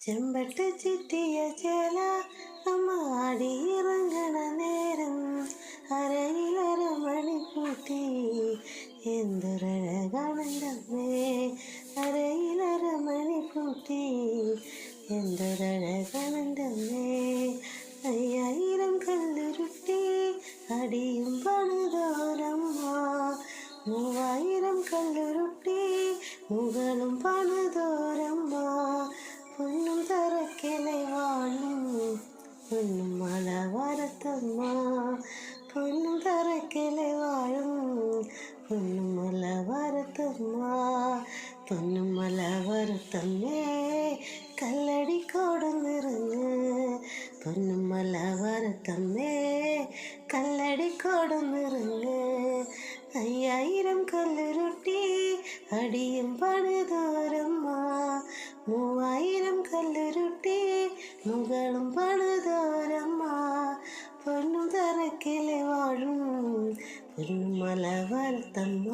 ചെമ്പട്ട് ചിറ്റിയ ചേല അമ്മ ആടിയിറങ്ങണ നേരം അരയിലര മണിക്കൂട്ടി എന്തൊരഴകാണെന്തമ്മേ അരയിലര മണിക്കൂട്ടി എന്തൊരഴകാണെന്തമ്മേ 5000 കല്ലുരുട്ടി അടിയും പണിതോരമ്മ 3000 കല്ലുരുട്ടി മുകളും പണിതോരമ്മ പൊന്നും തറക്കിലെ വാഴും പൊന്നും മല വരത്തമ്മ പൊന്നും തറക്കിലെ വാഴും പൊന്നും മല വരത്തമ്മ പൊന്നും മല വരത്തമ്മേ കല്ലടിക്കോടൊന്നിറങ്ങ് പൊന്നും മല വരത്തമ്മേ കല്ലടിക്കോടൊന്നിറങ്ങ് 5000 കല്ലുരുട്ടി അടിയും പണിതോരമ്മ 3000 കല്ലുരുട്ടി മുകളും പണിതോരമ്മ പൊന്നും തറക്കിലെ വാഴും പൊന്നും മല വരത്തമ്മ.